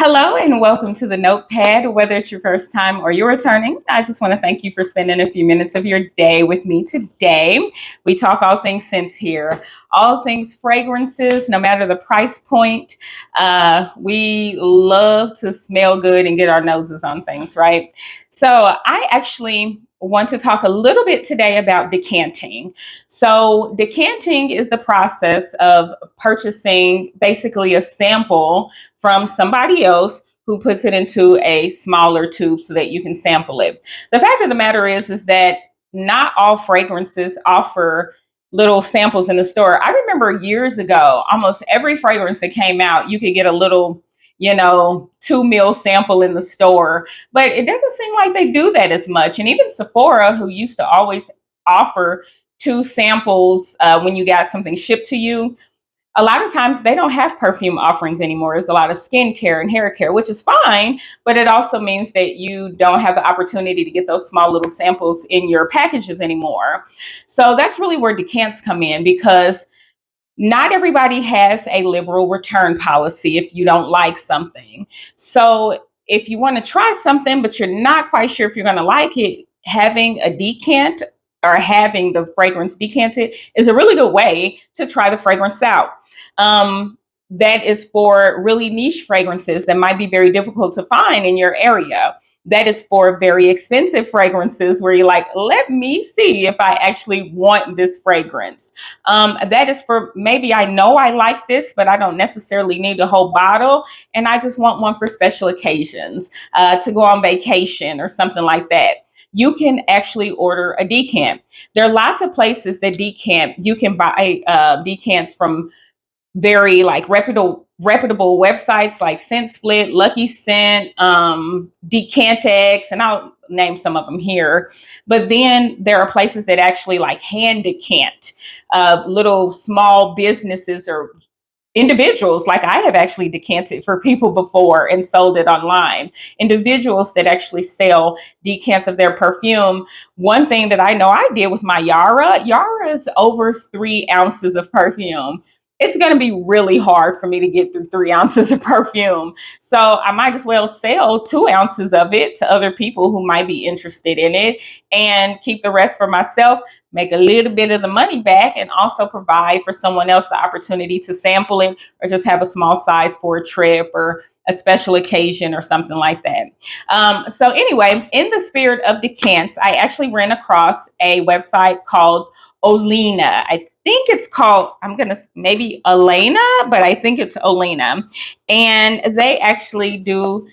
Hello and welcome to the Notepad. Whether it's your first time or you're returning, I just want to thank you for spending a few minutes of your day with me today. We talk all things scents here, all things fragrances, no matter the price point. We love to smell good and get our noses on things, right? So I actually want to talk a little bit today about decanting. So decanting is the process of purchasing basically a sample from somebody else who puts it into a smaller tube so that you can sample it. The fact of the matter is that not all fragrances offer little samples in the store. I remember years ago, almost every fragrance that came out, you could get a little 2 ml sample in the store, but it doesn't seem like they do that as much. And even Sephora, who used to always offer two samples when you got something shipped to you, a lot of times they don't have perfume offerings anymore. There's a lot of skincare and hair care, which is fine, but it also means that you don't have the opportunity to get those small little samples in your packages anymore. So that's really where decants come in, because not everybody has a liberal return policy if you don't like something. So if you want to try something, but you're not quite sure if you're going to like it, having a decant or having the fragrance decanted is a really good way to try the fragrance out. That is for really niche fragrances that might be very difficult to find in your area. That is for very expensive fragrances where you're like, let me see if I actually want this fragrance. That is for maybe I know I like this, but I don't necessarily need a whole bottle. And I just want one for special occasions, to go on vacation or something like that. You can actually order a decant. There are lots of places that decant. You can buy decants from very like reputable websites like Scent Split, Lucky Scent, Decantex, and I'll name some of them here. But then there are places that actually like hand decant, little small businesses or individuals. Like I have actually decanted for people before and sold it online. Individuals that actually sell decants of their perfume. One thing that I know I did with my Yara is over 3 ounces of perfume. It's going to be really hard for me to get through 3 ounces of perfume. So I might as well sell 2 ounces of it to other people who might be interested in it and keep the rest for myself, make a little bit of the money back, and also provide for someone else the opportunity to sample it or just have a small size for a trip or a special occasion or something like that. So anyway, in the spirit of decants, I actually ran across a website called Olena. I think it's called, I'm going to maybe Elena, but I think it's Olena. And they actually do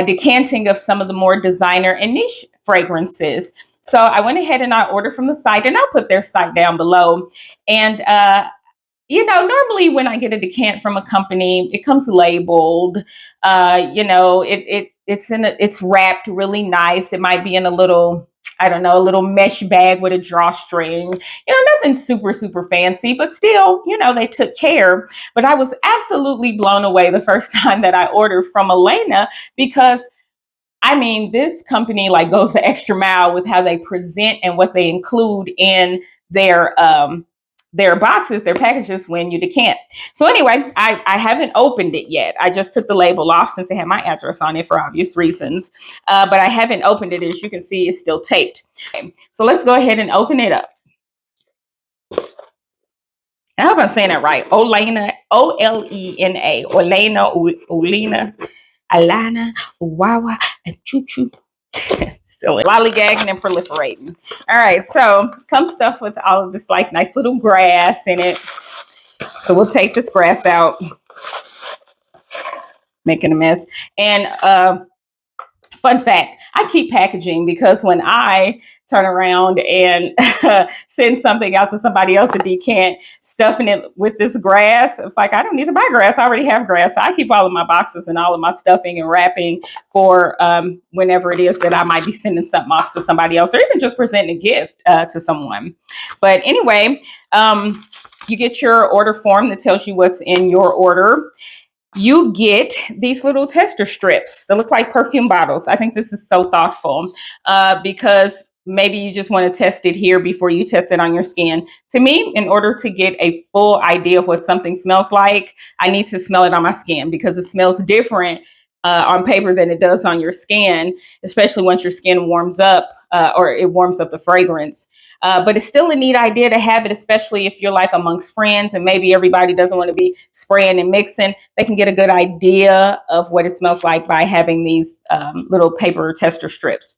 decanting of some of the more designer and niche fragrances. So I went ahead and I ordered from the site, and I'll put their site down below. And normally when I get a decant from a company, it comes labeled. It's wrapped really nice. It might be in a little, I don't know, a little mesh bag with a drawstring. Nothing super, super fancy, but still, they took care. But I was absolutely blown away the first time that I ordered from Elena, because I mean, this company like goes the extra mile with how they present and what they include in their boxes, their packages when you decant. So anyway, I haven't opened it yet. I just took the label off since it had my address on it for obvious reasons. But I haven't opened it. As you can see, it's still taped. Okay, so let's go ahead and open it up. I hope I'm saying it right. Olena, Olena, Olena, Alana, Wawa, and Choo Choo. Silly. Lollygagging and proliferating. All right, so comes stuff with all of this like nice little grass in it. So we'll take this grass out, making a mess. And fun fact, I keep packaging because when I turn around and send something out to somebody else, a decant, stuffing it with this grass, it's like, I don't need to buy grass. I already have grass. So I keep all of my boxes and all of my stuffing and wrapping for whenever it is that I might be sending something off to somebody else, or even just presenting a gift to someone. But anyway, you get your order form that tells you what's in your order. You get these little tester strips that look like perfume bottles. I think this is so thoughtful because maybe you just want to test it here before you test it on your skin. To me, in order to get a full idea of what something smells like, I need to smell it on my skin because it smells different on paper than it does on your skin, especially once your skin warms up, or it warms up the fragrance. But it's still a neat idea to have it, especially if you're like amongst friends and maybe everybody doesn't want to be spraying and mixing. They can get a good idea of what it smells like by having these little paper tester strips.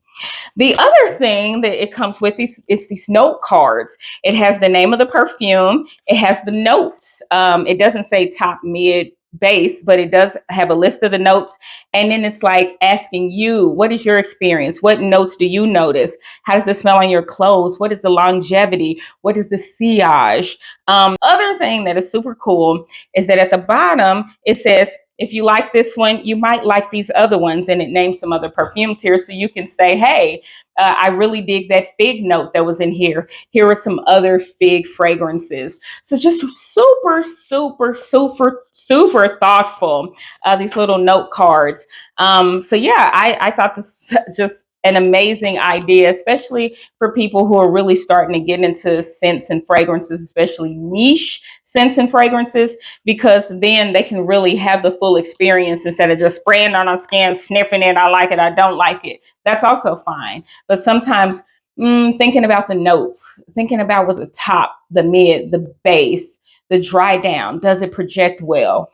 The other thing that it comes with is these note cards. It has the name of the perfume. It has the notes. It doesn't say top, mid, base, but it does have a list of the notes. And then it's like asking you, what is your experience? What notes do you notice? How does it smell on your clothes? What is the longevity? What is the sillage? Other thing that is super cool is that at the bottom, it says, if you like this one, you might like these other ones. And it names some other perfumes here. So you can say, hey, I really dig that fig note that was in here. Here are some other fig fragrances. So just super, super, super, super thoughtful, these little note cards. So yeah, I thought this was just an amazing idea, especially for people who are really starting to get into scents and fragrances, especially niche scents and fragrances, because then they can really have the full experience instead of just spraying on our skin, sniffing it. I like it. I don't like it. That's also fine. But sometimes thinking about the notes, thinking about what the top, the mid, the base, the dry down, does it project well?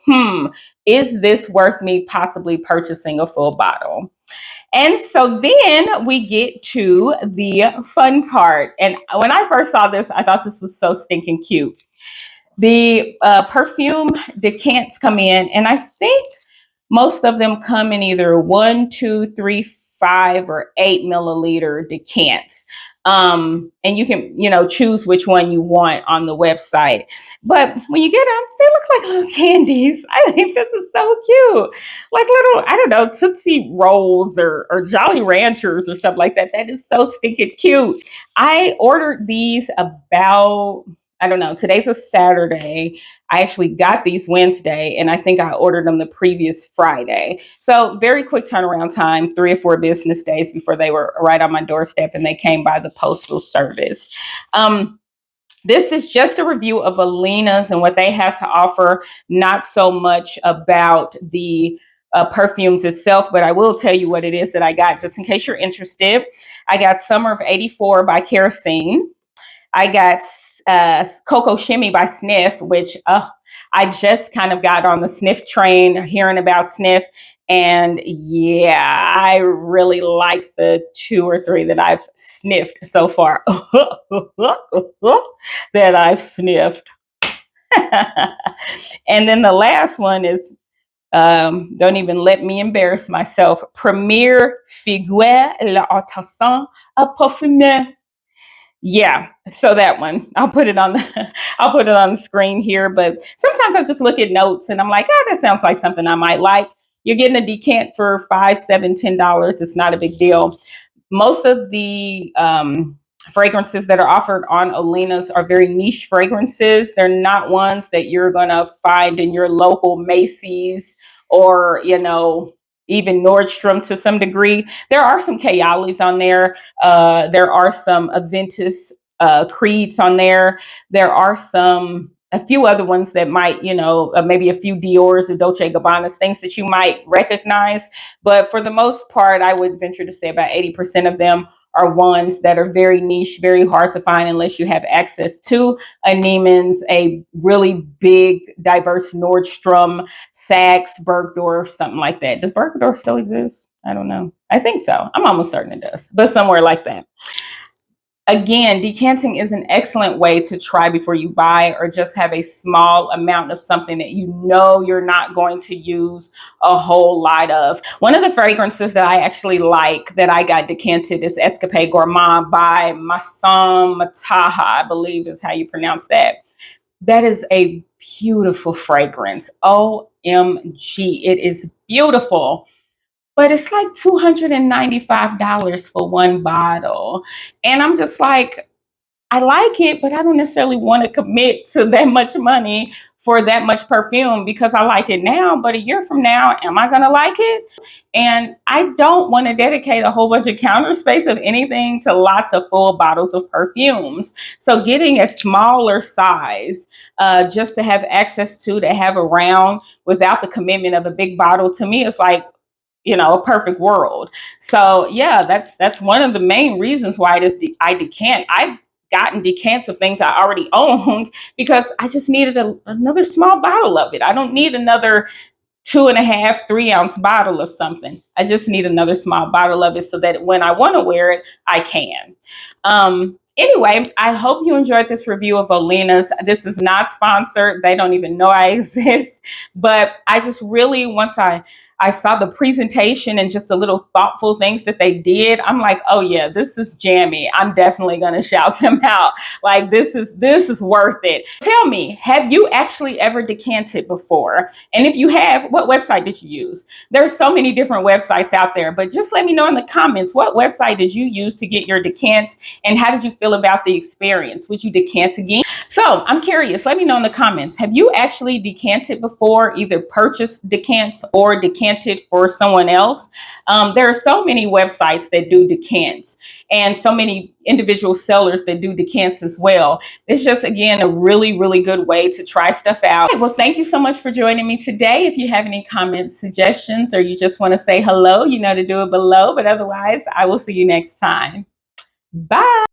Is this worth me possibly purchasing a full bottle? And so then we get to the fun part. And when I first saw this, I thought this was so stinking cute. The perfume decants come in, and I think most of them come in either 1, 2, 3, 5, or 8 milliliter decants. And you can, choose which one you want on the website. But when you get them, they look like little candies. I think this is so cute. Like little, I don't know, Tootsie Rolls or Jolly Ranchers or stuff like that. That is so stinking cute. I ordered these about, I don't know, today's a Saturday. I actually got these Wednesday, and I think I ordered them the previous Friday. So very quick turnaround time, 3 or 4 business days before they were right on my doorstep, and they came by the postal service. This is just a review of Alina's and what they have to offer, not so much about the perfumes itself, but I will tell you what it is that I got just in case you're interested. I got Summer of '84 by Kerosene. I got Coco Shimmy by Sniff, which I just kind of got on the Sniff train, hearing about Sniff. And yeah, I really like the 2 or 3 that I've sniffed so far. That I've sniffed. And then the last one is, don't even let me embarrass myself, Premier Figuer l'Artisan à Parfumer. Yeah, so that one, I'll put it on the I'll put it on the screen here. But sometimes I just look at notes and I'm like, that sounds like something I might like. You're getting a decant for 5, 7, $10. It's not a big deal. Most of the fragrances that are offered on Alina's are very niche fragrances. They're not ones that you're gonna find in your local Macy's or even Nordstrom to some degree. There are some Kayalis on there. There are some Aventus Creeds on there. There are a few other ones that might, maybe a few Dior's or Dolce Gabbanas, things that you might recognize. But for the most part, I would venture to say about 80% of them are ones that are very niche, very hard to find unless you have access to a Neiman's, a really big, diverse Nordstrom, Saks, Bergdorf, something like that. Does Bergdorf still exist? I don't know. I think so. I'm almost certain it does, but somewhere like that. Again, decanting is an excellent way to try before you buy, or just have a small amount of something that you know you're not going to use a whole lot of. One of the fragrances that I actually like that I got decanted is Escapade Gourmand by Massam Mataha, I believe is how you pronounce that. That is a beautiful fragrance. OMG, it is beautiful. But it's like $295 for one bottle. And I'm just like, I like it, but I don't necessarily want to commit to that much money for that much perfume because I like it now. But a year from now, am I going to like it? And I don't want to dedicate a whole bunch of counter space of anything to lots of full bottles of perfumes. So getting a smaller size just to have access to have around without the commitment of a big bottle, to me, it's like, a perfect world. So yeah, that's one of the main reasons why I decant. I've gotten decants of things I already owned because I just needed another small bottle of it. I don't need another 2.5, 3 ounce bottle of something. I just need another small bottle of it so that when I want to wear it, I can. Anyway, I hope you enjoyed this review of Olena's. This is not sponsored. They don't even know I exist. But I just really, once I saw the presentation and just the little thoughtful things that they did, I'm like, oh yeah, this is jammy. I'm definitely going to shout them out. Like this is worth it. Tell me, have you actually ever decanted before? And if you have, what website did you use? There's so many different websites out there, but just let me know in the comments, what website did you use to get your decants and how did you feel about the experience? Would you decant again? So I'm curious, let me know in the comments, have you actually decanted before, either purchased decants or decanted for someone else? There are so many websites that do decants and so many individual sellers that do decants as well. It's just, again, a really, really good way to try stuff out. Okay, well, thank you so much for joining me today. If you have any comments, suggestions, or you just want to say hello, you know to do it below. But otherwise, I will see you next time. Bye.